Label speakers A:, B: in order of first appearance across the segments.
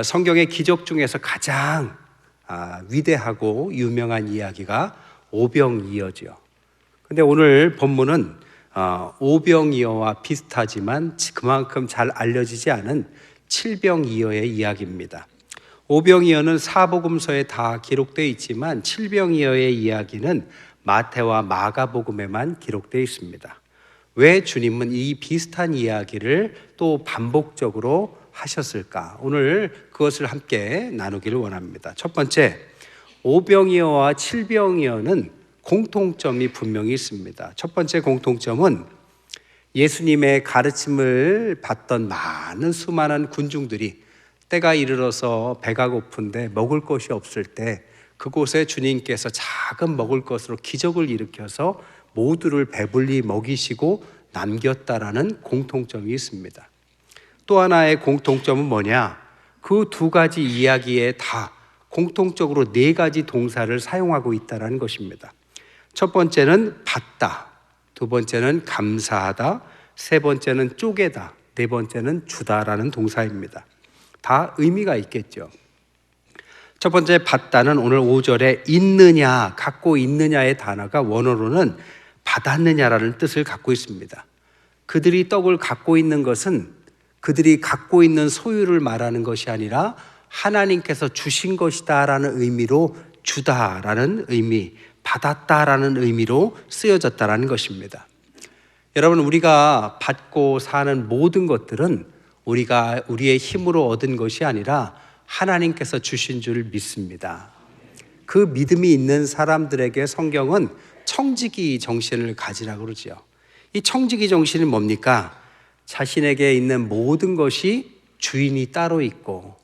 A: 성경의 기적 중에서 가장 위대하고 유명한 이야기가 오병이어죠. 근데 오늘 본문은 오병이어와 비슷하지만 그만큼 잘 알려지지 않은 칠병이어의 이야기입니다. 오병이어는 사복음서에 다 기록되어 있지만 칠병이어의 이야기는 마태와 마가복음에만 기록되어 있습니다. 왜 주님은 이 비슷한 이야기를 또 반복적으로 하셨을까? 오늘 그것을 함께 나누기를 원합니다. 첫 번째, 오병이어와 칠병이어는 공통점이 분명히 있습니다. 첫 번째 공통점은 예수님의 가르침을 받던 수많은 군중들이 때가 이르러서 배가 고픈데 먹을 것이 없을 때 그곳에 주님께서 작은 먹을 것으로 기적을 일으켜서 모두를 배불리 먹이시고 남겼다라는 공통점이 있습니다. 또 하나의 공통점은 뭐냐? 그 두 가지 이야기에 다 공통적으로 네 가지 동사를 사용하고 있다는 것입니다. 첫 번째는 받다, 두 번째는 감사하다, 세 번째는 쪼개다, 네 번째는 주다라는 동사입니다. 다 의미가 있겠죠. 첫 번째 받다는 오늘 5절에 있느냐, 갖고 있느냐의 단어가 원어로는 받았느냐라는 뜻을 갖고 있습니다. 그들이 떡을 갖고 있는 것은 그들이 갖고 있는 소유를 말하는 것이 아니라 하나님께서 주신 것이다라는 의미로 주다라는 의미, 받았다라는 의미로 쓰여졌다라는 것입니다. 여러분, 우리가 받고 사는 모든 것들은 우리의 힘으로 얻은 것이 아니라 하나님께서 주신 줄 믿습니다. 그 믿음이 있는 사람들에게 성경은 청지기 정신을 가지라고 그러죠. 이 청지기 정신은 뭡니까? 자신에게 있는 모든 것이 주인이 따로 있고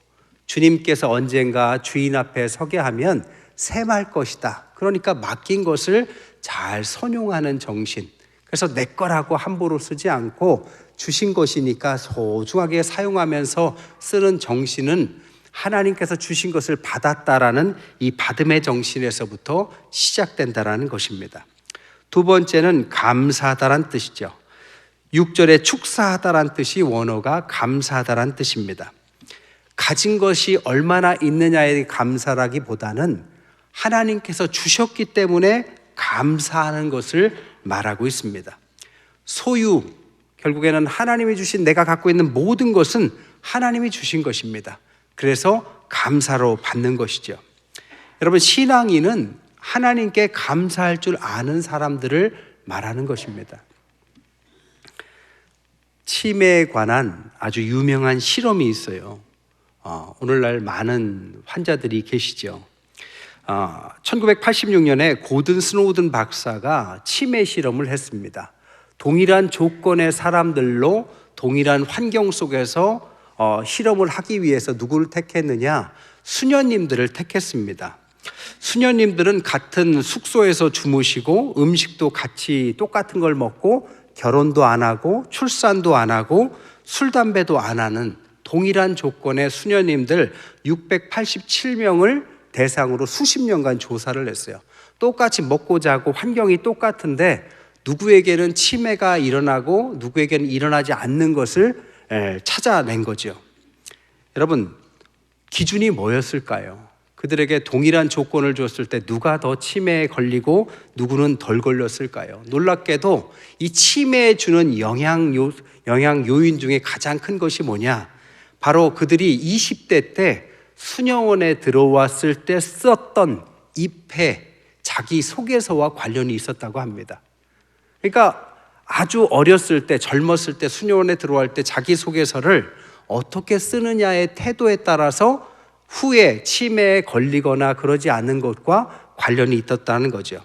A: 주님께서 언젠가 주인 앞에 서게 하면 셈할 것이다. 그러니까 맡긴 것을 잘 선용하는 정신. 그래서 내 거라고 함부로 쓰지 않고 주신 것이니까 소중하게 사용하면서 쓰는 정신은 하나님께서 주신 것을 받았다라는 이 받음의 정신에서부터 시작된다라는 것입니다. 두 번째는 감사하다란 뜻이죠. 6절에 축사하다란 뜻이 원어가 감사하다란 뜻입니다. 가진 것이 얼마나 있느냐에 감사라기보다는 하나님께서 주셨기 때문에 감사하는 것을 말하고 있습니다. 소유, 결국에는 하나님이 주신 내가 갖고 있는 모든 것은 하나님이 주신 것입니다. 그래서 감사로 받는 것이죠. 여러분, 신앙인은 하나님께 감사할 줄 아는 사람들을 말하는 것입니다. 치매에 관한 아주 유명한 실험이 있어요. 오늘날 많은 환자들이 계시죠. 1986년에 고든 스노우든 박사가 치매 실험을 했습니다. 동일한 조건의 사람들로 동일한 환경 속에서 실험을 하기 위해서 누구를 택했느냐? 수녀님들을 택했습니다. 수녀님들은 같은 숙소에서 주무시고 음식도 같이 똑같은 걸 먹고 결혼도 안 하고 출산도 안 하고 술, 담배도 안 하는 동일한 조건의 수녀님들 687명을 대상으로 수십 년간 조사를 했어요. 똑같이 먹고 자고 환경이 똑같은데 누구에게는 치매가 일어나고 누구에게는 일어나지 않는 것을 찾아낸 거죠. 여러분, 기준이 뭐였을까요? 그들에게 동일한 조건을 줬을 때 누가 더 치매에 걸리고 누구는 덜 걸렸을까요? 놀랍게도 이 치매에 주는 영향 요인 중에 가장 큰 것이 뭐냐? 바로 그들이 20대 때 수녀원에 들어왔을 때 썼던 입회, 자기소개서와 관련이 있었다고 합니다. 그러니까 아주 어렸을 때, 젊었을 때 수녀원에 들어갈 때 자기소개서를 어떻게 쓰느냐의 태도에 따라서 후에 치매에 걸리거나 그러지 않은 것과 관련이 있었다는 거죠.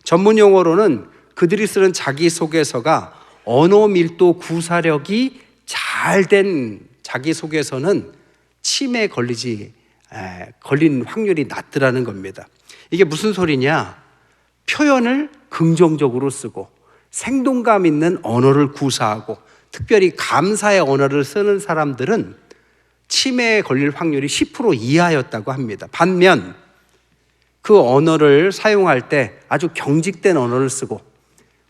A: 전문 용어로는 그들이 쓰는 자기소개서가 언어 밀도 구사력이 잘 된 자기소개서는 치매에 걸린 확률이 낮더라는 겁니다. 이게 무슨 소리냐? 표현을 긍정적으로 쓰고 생동감 있는 언어를 구사하고 특별히 감사의 언어를 쓰는 사람들은 치매에 걸릴 확률이 10% 이하였다고 합니다. 반면 그 언어를 사용할 때 아주 경직된 언어를 쓰고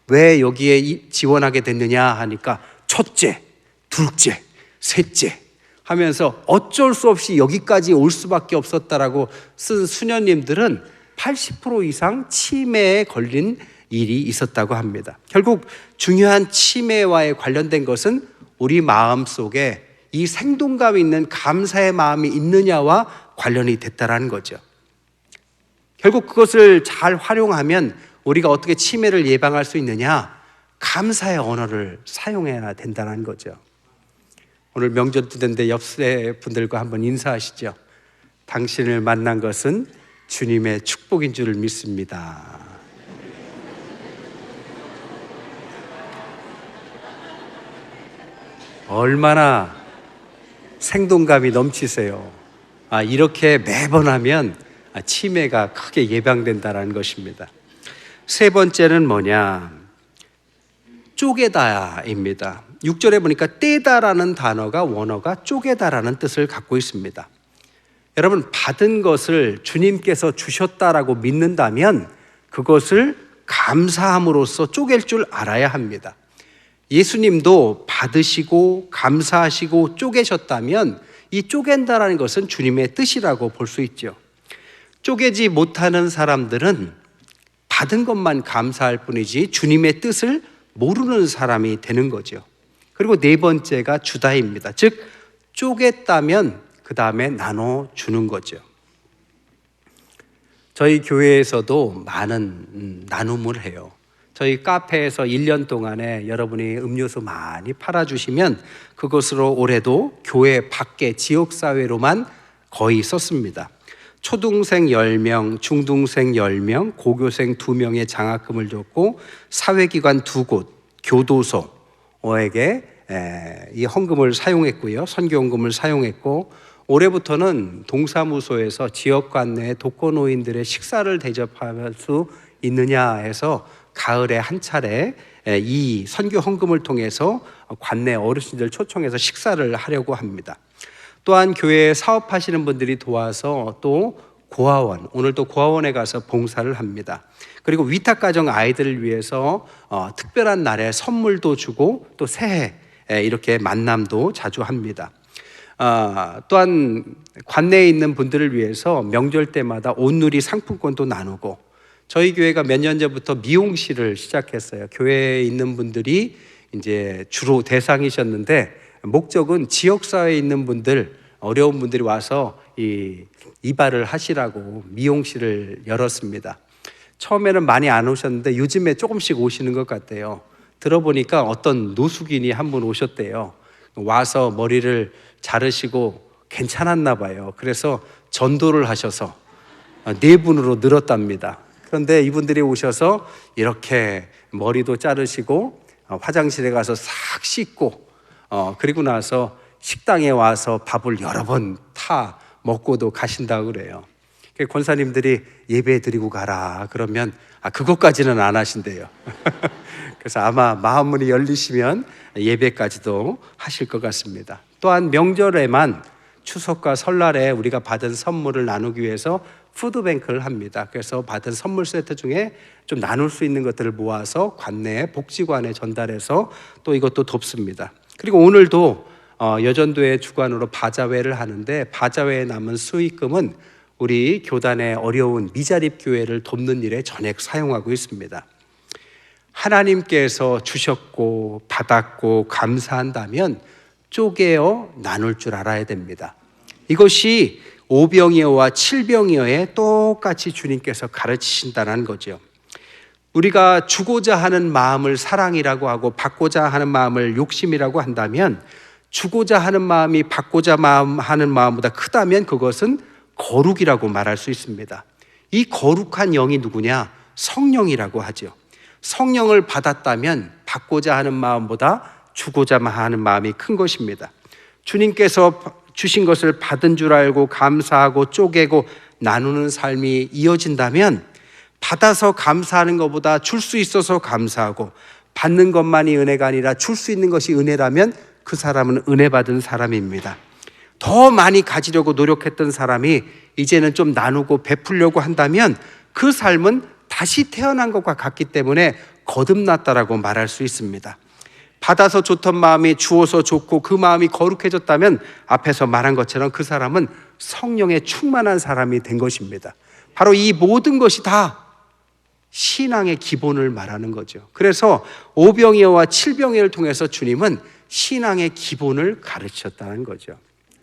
A: 왜 여기에 지원하게 됐느냐 하니까 첫째, 둘째, 셋째 하면서 어쩔 수 없이 여기까지 올 수밖에 없었다라고 쓴 수녀님들은 80% 이상 치매에 걸린 일이 있었다고 합니다. 결국 중요한 치매와의 관련된 것은 우리 마음 속에 이 생동감 있는 감사의 마음이 있느냐와 관련이 됐다라는 거죠. 결국 그것을 잘 활용하면 우리가 어떻게 치매를 예방할 수 있느냐? 감사의 언어를 사용해야 된다는 거죠. 오늘 명절도 됐는데 옆세 분들과 한번 인사하시죠. 당신을 만난 것은 주님의 축복인 줄 믿습니다. 얼마나 생동감이 넘치세요. 이렇게 매번 하면 치매가 크게 예방된다는 것입니다. 세 번째는 뭐냐? 쪼개다입니다. 6절에 보니까 떼다라는 단어가 원어가 쪼개다라는 뜻을 갖고 있습니다. 여러분, 받은 것을 주님께서 주셨다라고 믿는다면 그것을 감사함으로써 쪼갤 줄 알아야 합니다. 예수님도 받으시고 감사하시고 쪼개셨다면 이 쪼갠다라는 것은 주님의 뜻이라고 볼 수 있죠. 쪼개지 못하는 사람들은 받은 것만 감사할 뿐이지 주님의 뜻을 모르는 사람이 되는 거죠. 그리고 네 번째가 주다입니다. 즉 쪼갰다면 그 다음에 나눠주는 거죠. 저희 교회에서도 많은 나눔을 해요. 저희 카페에서 1년 동안에 여러분이 음료수 많이 팔아주시면 그것으로 올해도 교회 밖에 지역사회로만 거의 썼습니다. 초등생 10명, 중등생 10명, 고교생 2명의 장학금을 줬고 사회기관 2곳, 교도소에게 이 헌금을 사용했고요. 선교헌금을 사용했고 올해부터는 동사무소에서 지역관내 독거노인들의 식사를 대접할 수 있느냐 해서 가을에 한 차례 이 선교 헌금을 통해서 관내 어르신들 초청해서 식사를 하려고 합니다. 또한 교회에 사업하시는 분들이 도와서 또 고아원, 오늘도 고아원에 가서 봉사를 합니다. 그리고 위탁가정 아이들을 위해서 특별한 날에 선물도 주고 또 새해 이렇게 만남도 자주 합니다. 또한 관내에 있는 분들을 위해서 명절 때마다 온누리 상품권도 나누고 저희 교회가 몇 년 전부터 미용실을 시작했어요. 교회에 있는 분들이 이제 주로 대상이셨는데 목적은 지역사회에 있는 분들, 어려운 분들이 와서 이발을 하시라고 미용실을 열었습니다. 처음에는 많이 안 오셨는데 요즘에 조금씩 오시는 것 같아요. 들어보니까 어떤 노숙인이 한 분 오셨대요. 와서 머리를 자르시고 괜찮았나 봐요. 그래서 전도를 하셔서 4분으로 늘었답니다. 그런데 이분들이 오셔서 이렇게 머리도 자르시고 화장실에 가서 싹 씻고 그리고 나서 식당에 와서 밥을 여러 번 타 먹고도 가신다고 그래요. 권사님들이 예배 드리고 가라 그러면 그것까지는 안 하신대요. 그래서 아마 마음문이 열리시면 예배까지도 하실 것 같습니다. 또한 명절에만 추석과 설날에 우리가 받은 선물을 나누기 위해서 푸드뱅크를 합니다. 그래서 받은 선물 세트 중에 좀 나눌 수 있는 것들을 모아서 관내 복지관에 전달해서 또 이것도 돕습니다. 그리고 오늘도 여전도의 주관으로 바자회를 하는데 바자회에 남은 수익금은 우리 교단의 어려운 미자립 교회를 돕는 일에 전액 사용하고 있습니다. 하나님께서 주셨고 받았고 감사한다면 쪼개어 나눌 줄 알아야 됩니다. 이것이 오병이어와 칠병이어에 똑같이 주님께서 가르치신다는 거죠. 우리가 주고자 하는 마음을 사랑이라고 하고 받고자 하는 마음을 욕심이라고 한다면 주고자 하는 마음이 받고자 하는 마음보다 크다면 그것은 거룩이라고 말할 수 있습니다. 이 거룩한 영이 누구냐? 성령이라고 하죠. 성령을 받았다면 받고자 하는 마음보다 주고자 하는 마음이 큰 것입니다. 주님께서 주신 것을 받은 줄 알고 감사하고 쪼개고 나누는 삶이 이어진다면 받아서 감사하는 것보다 줄 수 있어서 감사하고 받는 것만이 은혜가 아니라 줄 수 있는 것이 은혜라면 그 사람은 은혜 받은 사람입니다. 더 많이 가지려고 노력했던 사람이 이제는 좀 나누고 베풀려고 한다면 그 삶은 다시 태어난 것과 같기 때문에 거듭났다라고 말할 수 있습니다. 받아서 좋던 마음이 주어서 좋고 그 마음이 거룩해졌다면 앞에서 말한 것처럼 그 사람은 성령에 충만한 사람이 된 것입니다. 바로 이 모든 것이 다 신앙의 기본을 말하는 거죠. 그래서 오병이어와 칠병이어를 통해서 주님은 신앙의 기본을 가르쳤다는 거죠.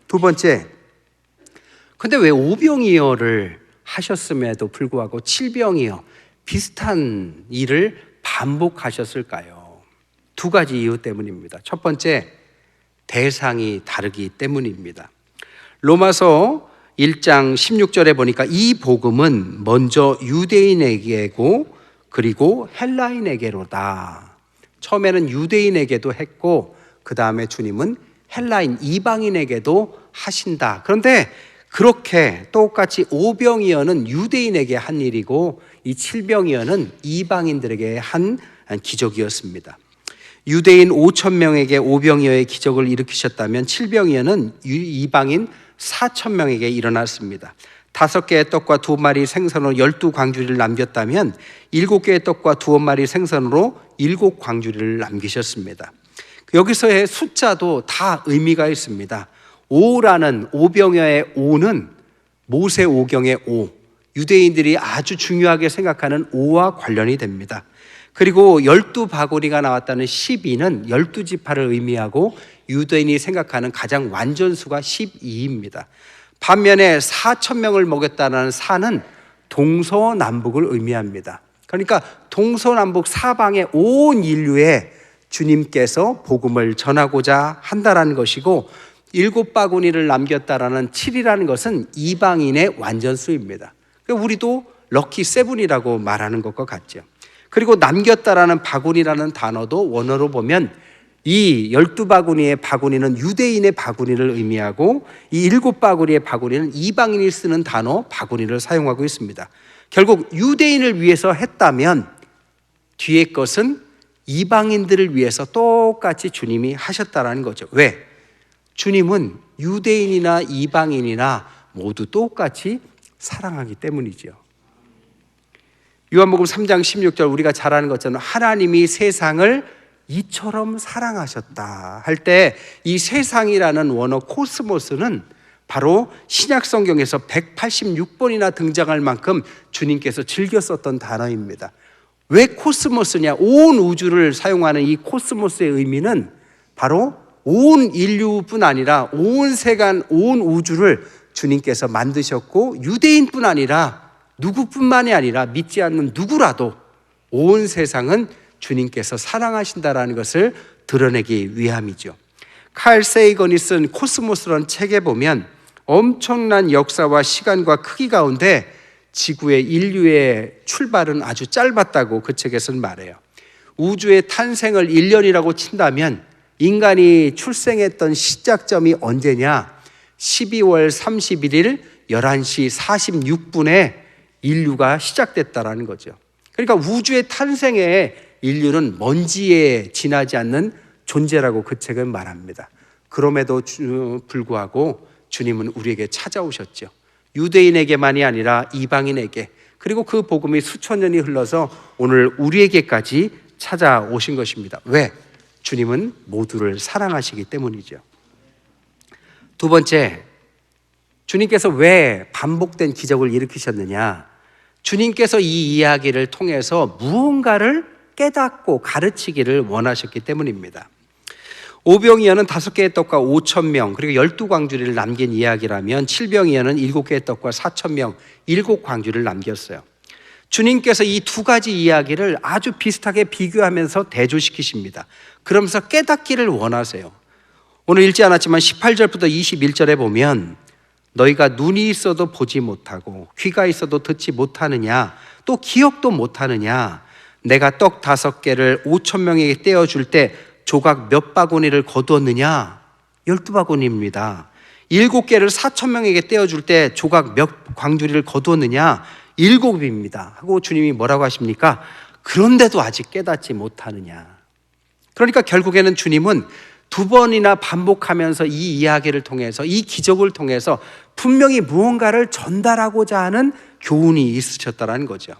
A: 두 번째, 근데 왜 오병이어를 하셨음에도 불구하고 칠병이어 비슷한 일을 반복하셨을까요? 두 가지 이유 때문입니다. 첫 번째, 대상이 다르기 때문입니다. 로마서 1장 16절에 보니까 이 복음은 먼저 유대인에게고 그리고 헬라인에게로다. 처음에는 유대인에게도 했고 그 다음에 주님은 헬라인 이방인에게도 하신다. 그런데 그렇게 똑같이 오병이어는 유대인에게 한 일이고 이 칠병이어는 이방인들에게 한 기적이었습니다. 유대인 5천 명에게 오병이어의 기적을 일으키셨다면 칠병이어는 이방인 4천 명에게 일어났습니다. 5개의 떡과 2마리 생선으로 12광주리를 남겼다면 7개의 떡과 2마리 생선으로 7광주리를 남기셨습니다. 여기서의 숫자도 다 의미가 있습니다. 5라는 오병이어의 5는 모세 오경의 5, 유대인들이 아주 중요하게 생각하는 5와 관련이 됩니다. 그리고 12바구니가 나왔다는 12는 12지파를 의미하고 유대인이 생각하는 가장 완전수가 12입니다. 반면에 4천 명을 먹였다는 4는 동서남북을 의미합니다. 그러니까 동서남북 사방의 온 인류에 주님께서 복음을 전하고자 한다라는 것이고 7바구니를 남겼다라는 7이라는 것은 이방인의 완전수입니다. 그러니까 우리도 럭키 세븐이라고 말하는 것과 같죠. 그리고 남겼다라는 바구니라는 단어도 원어로 보면 이 12바구니의 바구니는 유대인의 바구니를 의미하고 이 7바구니의 바구니는 이방인이 쓰는 단어 바구니를 사용하고 있습니다. 결국 유대인을 위해서 했다면 뒤에 것은 이방인들을 위해서 똑같이 주님이 하셨다라는 거죠. 왜? 주님은 유대인이나 이방인이나 모두 똑같이 사랑하기 때문이죠. 요한복음 3장 16절 우리가 잘 아는 것처럼 하나님이 세상을 이처럼 사랑하셨다 할 때 이 세상이라는 원어 코스모스는 바로 신약 성경에서 186번이나 등장할 만큼 주님께서 즐겨 썼던 단어입니다. 왜 코스모스냐? 온 우주를 사용하는 이 코스모스의 의미는 바로 온 인류뿐 아니라 온 세간, 온 우주를 주님께서 만드셨고 유대인뿐 아니라 누구뿐만이 아니라 믿지 않는 누구라도 온 세상은 주님께서 사랑하신다라는 것을 드러내기 위함이죠. 칼 세이건이 쓴 코스모스라는 책에 보면 엄청난 역사와 시간과 크기 가운데 지구의 인류의 출발은 아주 짧았다고 그 책에서는 말해요. 우주의 탄생을 1년이라고 친다면 인간이 출생했던 시작점이 언제냐? 12월 31일 11시 46분에 인류가 시작됐다라는 거죠. 그러니까 우주의 탄생에 인류는 먼지에 지나지 않는 존재라고 그 책은 말합니다. 그럼에도 불구하고 주님은 우리에게 찾아오셨죠. 유대인에게만이 아니라 이방인에게, 그리고 그 복음이 수천 년이 흘러서 오늘 우리에게까지 찾아오신 것입니다. 왜? 주님은 모두를 사랑하시기 때문이죠. 두 번째, 주님께서 왜 반복된 기적을 일으키셨느냐? 주님께서 이 이야기를 통해서 무언가를 깨닫고 가르치기를 원하셨기 때문입니다. 오병이어는 5개의 떡과 5천 명 그리고 12광주리를 남긴 이야기라면 칠병이어는 7개의 떡과 4천 명 7광주리를 남겼어요. 주님께서 이 두 가지 이야기를 아주 비슷하게 비교하면서 대조시키십니다. 그러면서 깨닫기를 원하세요. 오늘 읽지 않았지만 18절부터 21절에 보면 너희가 눈이 있어도 보지 못하고 귀가 있어도 듣지 못하느냐, 또 기억도 못하느냐? 내가 떡 5개를 5천 명에게 떼어줄 때 조각 몇 바구니를 거두었느냐? 12바구니입니다. 7개를 4천 명에게 떼어줄 때 조각 몇 광주리를 거두었느냐? 7입니다. 하고 주님이 뭐라고 하십니까? 그런데도 아직 깨닫지 못하느냐? 그러니까 결국에는 주님은 2번이나 반복하면서 이 이야기를 통해서, 이 기적을 통해서 분명히 무언가를 전달하고자 하는 교훈이 있으셨다는 거죠.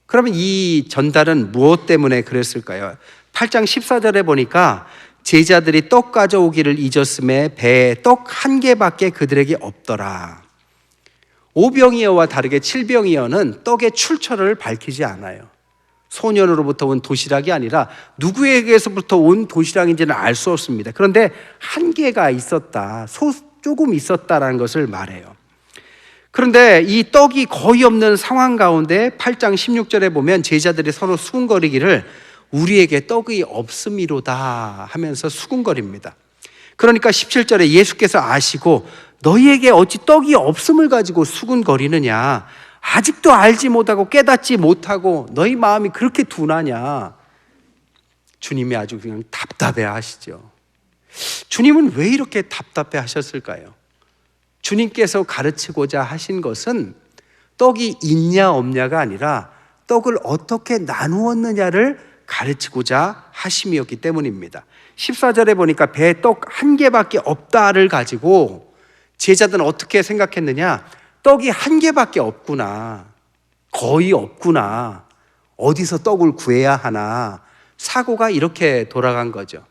A: 그러면 이 전달은 무엇 때문에 그랬을까요? 8장 14절에 보니까 제자들이 떡 가져오기를 잊었음에 배에 떡 한 개밖에 그들에게 없더라. 오병이어와 다르게 칠병이어는 떡의 출처를 밝히지 않아요. 소년으로부터 온 도시락이 아니라 누구에게서부터 온 도시락인지는 알 수 없습니다. 그런데 한 개가 있었다, 조금 있었다라는 것을 말해요. 그런데 이 떡이 거의 없는 상황 가운데 8장 16절에 보면 제자들이 서로 수군거리기를 우리에게 떡이 없음이로다 하면서 수군거립니다. 그러니까 17절에 예수께서 아시고 너희에게 어찌 떡이 없음을 가지고 수군거리느냐, 아직도 알지 못하고 깨닫지 못하고 너희 마음이 그렇게 둔하냐. 주님이 아주 그냥 답답해 하시죠. 주님은 왜 이렇게 답답해 하셨을까요? 주님께서 가르치고자 하신 것은 떡이 있냐 없냐가 아니라 떡을 어떻게 나누었느냐를 가르치고자 하심이었기 때문입니다. 14절에 보니까 배에 떡 한 개밖에 없다를 가지고 제자들은 어떻게 생각했느냐? 떡이 한 개밖에 없구나, 거의 없구나, 어디서 떡을 구해야 하나, 사고가 이렇게 돌아간 거죠.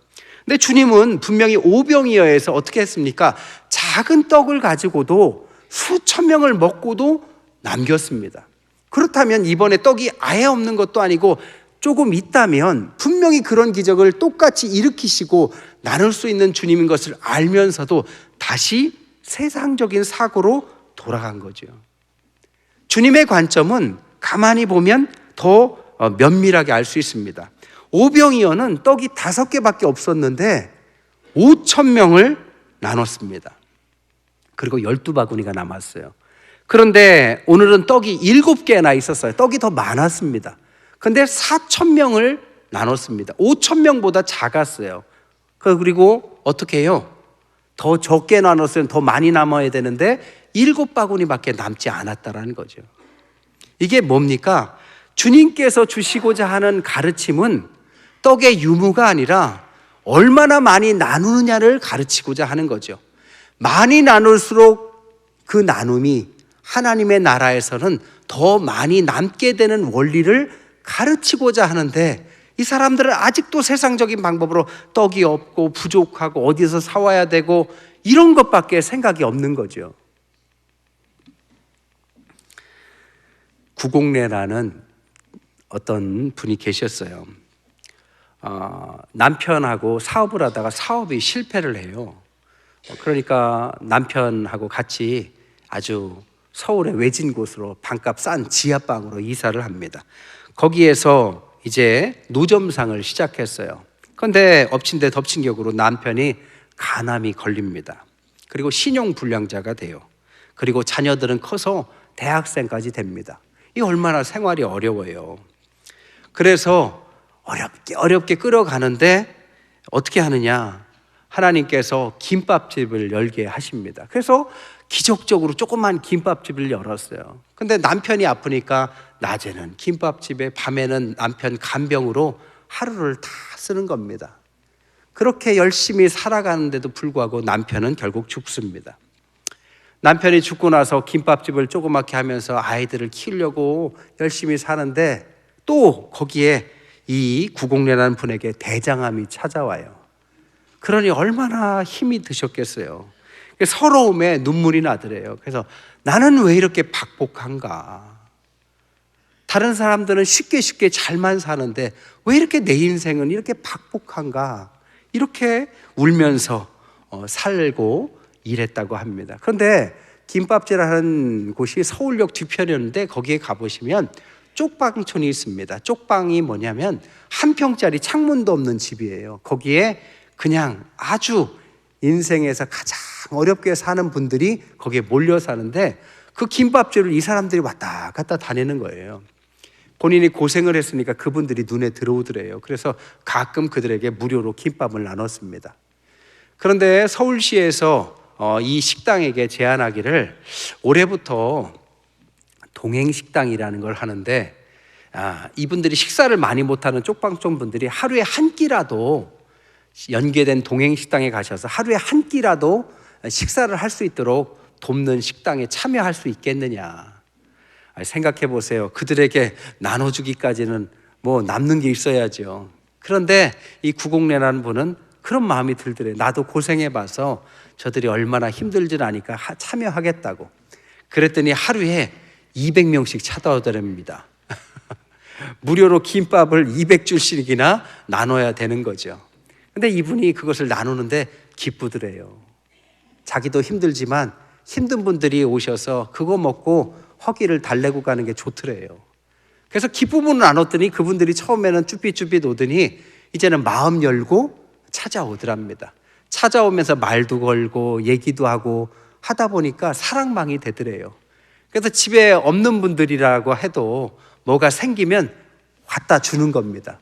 A: 근데 주님은 분명히 오병이어에서 어떻게 했습니까? 작은 떡을 가지고도 수천 명을 먹고도 남겼습니다. 그렇다면 이번에 떡이 아예 없는 것도 아니고 조금 있다면 분명히 그런 기적을 똑같이 일으키시고 나눌 수 있는 주님인 것을 알면서도 다시 세상적인 사고로 돌아간 거죠. 주님의 관점은 가만히 보면 더 면밀하게 알 수 있습니다. 오병이어는 떡이 5개밖에 없었는데 5천 명을 나눴습니다. 그리고 12바구니가 남았어요. 그런데 오늘은 떡이 7개나 있었어요. 떡이 더 많았습니다. 그런데 4천 명을 나눴습니다. 5천 명보다 작았어요. 그리고 어떻게 해요? 더 적게 나눴으면 더 많이 남아야 되는데 7바구니밖에 남지 않았다라는 거죠. 이게 뭡니까? 주님께서 주시고자 하는 가르침은 떡의 유무가 아니라 얼마나 많이 나누느냐를 가르치고자 하는 거죠. 많이 나눌수록 그 나눔이 하나님의 나라에서는 더 많이 남게 되는 원리를 가르치고자 하는데, 이 사람들은 아직도 세상적인 방법으로 떡이 없고 부족하고 어디서 사와야 되고 이런 것밖에 생각이 없는 거죠. 구공래라는 어떤 분이 계셨어요. 남편하고 사업을 하다가 사업이 실패를 해요. 그러니까 남편하고 같이 아주 서울의 외진 곳으로 반값 싼 지하방으로 이사를 합니다. 거기에서 이제 노점상을 시작했어요. 그런데 엎친 데 덮친 격으로 남편이 간암이 걸립니다. 그리고 신용불량자가 돼요. 그리고 자녀들은 커서 대학생까지 됩니다. 이 얼마나 생활이 어려워요. 그래서 어렵게 끌어가는데 어떻게 하느냐? 하나님께서 김밥집을 열게 하십니다. 그래서 기적적으로 조그만 김밥집을 열었어요. 근데 남편이 아프니까 낮에는 김밥집에, 밤에는 남편 간병으로 하루를 다 쓰는 겁니다. 그렇게 열심히 살아가는데도 불구하고 남편은 결국 죽습니다. 남편이 죽고 나서 김밥집을 조그맣게 하면서 아이들을 키우려고 열심히 사는데 또 거기에 이 구공래라는 분에게 대장암이 찾아와요. 그러니 얼마나 힘이 드셨겠어요. 서러움에 눈물이 나더래요. 그래서 나는 왜 이렇게 박복한가? 다른 사람들은 쉽게 잘만 사는데 왜 이렇게 내 인생은 이렇게 박복한가? 이렇게 울면서 살고 일했다고 합니다. 그런데 김밥집이라는 곳이 서울역 뒤편이었는데 거기에 가보시면 쪽방촌이 있습니다. 쪽방이 뭐냐면 한 평짜리 창문도 없는 집이에요. 거기에 그냥 아주 인생에서 가장 어렵게 사는 분들이 거기에 몰려 사는데 그 김밥집을 이 사람들이 왔다 갔다 다니는 거예요. 본인이 고생을 했으니까 그분들이 눈에 들어오더래요. 그래서 가끔 그들에게 무료로 김밥을 나눴습니다. 그런데 서울시에서 이 식당에게 제안하기를 올해부터 동행식당이라는 걸 하는데 이분들이 식사를 많이 못하는 쪽방촌 분들이 하루에 한 끼라도 연계된 동행식당에 가셔서 하루에 한 끼라도 식사를 할 수 있도록 돕는 식당에 참여할 수 있겠느냐. 생각해 보세요. 그들에게 나눠주기까지는 뭐 남는 게 있어야죠. 그런데 이 구공래라는 분은 그런 마음이 들더래요. 나도 고생해봐서 저들이 얼마나 힘들지 않으니까 참여하겠다고. 그랬더니 하루에 200명씩 찾아오더랍니다. 무료로 김밥을 200줄씩이나 나눠야 되는 거죠. 근데 이분이 그것을 나누는데 기쁘더래요. 자기도 힘들지만 힘든 분들이 오셔서 그거 먹고 허기를 달래고 가는 게 좋더래요. 그래서 기쁨을 나눴더니 그분들이 처음에는 쭈삣쭈삣 오더니 이제는 마음 열고 찾아오더랍니다. 찾아오면서 말도 걸고 얘기도 하고 하다 보니까 사랑방이 되더래요. 그래서 집에 없는 분들이라고 해도 뭐가 생기면 갖다 주는 겁니다.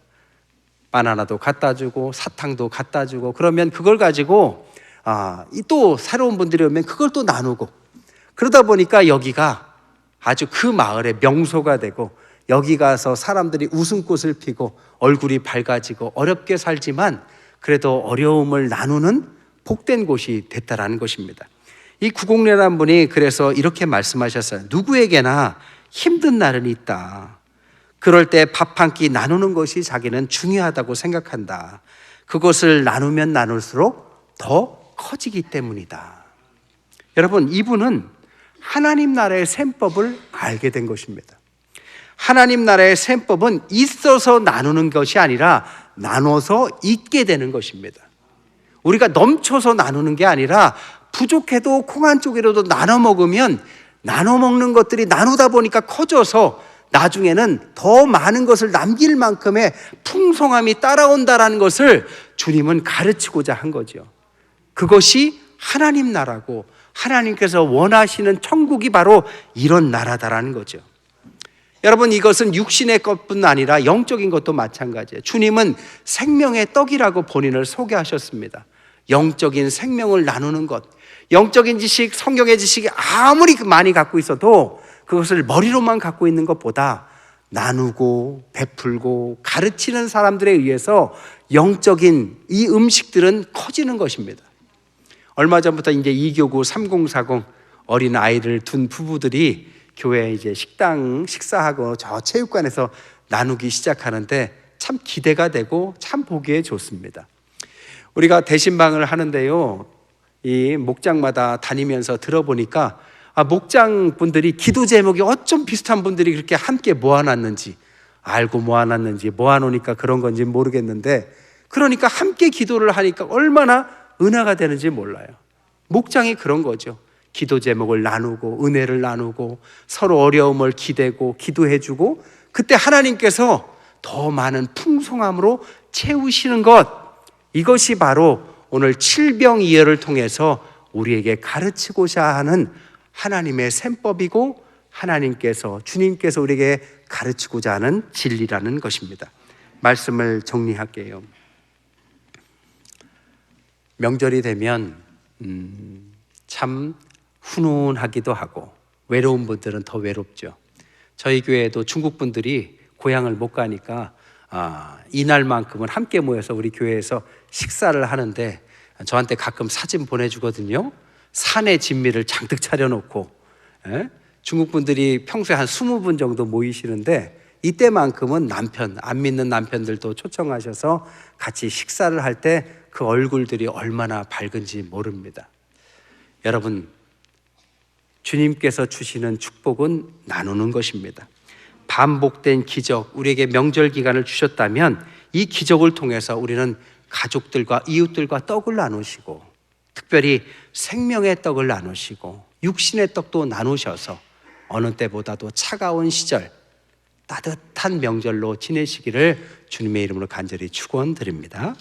A: 바나나도 갖다 주고 사탕도 갖다 주고, 그러면 그걸 가지고 또 새로운 분들이 오면 그걸 또 나누고, 그러다 보니까 여기가 아주 그 마을의 명소가 되고, 여기 가서 사람들이 웃음꽃을 피고 얼굴이 밝아지고 어렵게 살지만 그래도 어려움을 나누는 복된 곳이 됐다라는 것입니다. 이 구공래라는 분이 그래서 이렇게 말씀하셨어요. 누구에게나 힘든 날은 있다. 그럴 때 밥 한 끼 나누는 것이 자기는 중요하다고 생각한다. 그것을 나누면 나눌수록 더 커지기 때문이다. 여러분, 이분은 하나님 나라의 셈법을 알게 된 것입니다. 하나님 나라의 셈법은 있어서 나누는 것이 아니라 나눠서 있게 되는 것입니다. 우리가 넘쳐서 나누는 게 아니라 부족해도 콩 한 쪽이라도 나눠 먹으면 나눠 먹는 것들이 나누다 보니까 커져서 나중에는 더 많은 것을 남길 만큼의 풍성함이 따라온다라는 것을 주님은 가르치고자 한 거죠. 그것이 하나님 나라고 하나님께서 원하시는 천국이 바로 이런 나라다라는 거죠. 여러분, 이것은 육신의 것뿐 아니라 영적인 것도 마찬가지예요. 주님은 생명의 떡이라고 본인을 소개하셨습니다. 영적인 생명을 나누는 것, 영적인 지식, 성경의 지식이 아무리 많이 갖고 있어도 그것을 머리로만 갖고 있는 것보다 나누고 베풀고 가르치는 사람들에 의해서 영적인 이 음식들은 커지는 것입니다. 얼마 전부터 이제 2교구 3040 어린 아이를 둔 부부들이 교회 이제 식사하고 저 체육관에서 나누기 시작하는데 참 기대가 되고 참 보기에 좋습니다. 우리가 대신방을 하는데요, 이 목장마다 다니면서 들어보니까 목장 분들이 기도 제목이 어쩜 비슷한 분들이 그렇게 함께 모아놨는지, 알고 모아놨는지 모아놓으니까 그런 건지 모르겠는데, 그러니까 함께 기도를 하니까 얼마나 은혜가 되는지 몰라요. 목장이 그런 거죠. 기도 제목을 나누고 은혜를 나누고 서로 어려움을 기대고 기도해주고, 그때 하나님께서 더 많은 풍성함으로 채우시는 것, 이것이 바로 오늘 칠병이어를 통해서 우리에게 가르치고자 하는 하나님의 셈법이고, 하나님께서, 주님께서 우리에게 가르치고자 하는 진리라는 것입니다. 말씀을 정리할게요. 명절이 되면 참 훈훈하기도 하고 외로운 분들은 더 외롭죠. 저희 교회에도 중국 분들이 고향을 못 가니까 이날만큼은 함께 모여서 우리 교회에서 식사를 하는데 저한테 가끔 사진 보내주거든요. 산에 진미를 잔뜩 차려놓고, 중국 분들이 평소에 한 20분 정도 모이시는데 이때만큼은 남편, 안 믿는 남편들도 초청하셔서 같이 식사를 할 때 그 얼굴들이 얼마나 밝은지 모릅니다. 여러분, 주님께서 주시는 축복은 나누는 것입니다. 반복된 기적, 우리에게 명절 기간을 주셨다면 이 기적을 통해서 우리는 가족들과 이웃들과 떡을 나누시고, 특별히 생명의 떡을 나누시고 육신의 떡도 나누셔서 어느 때보다도 차가운 시절 따뜻한 명절로 지내시기를 주님의 이름으로 간절히 축원드립니다.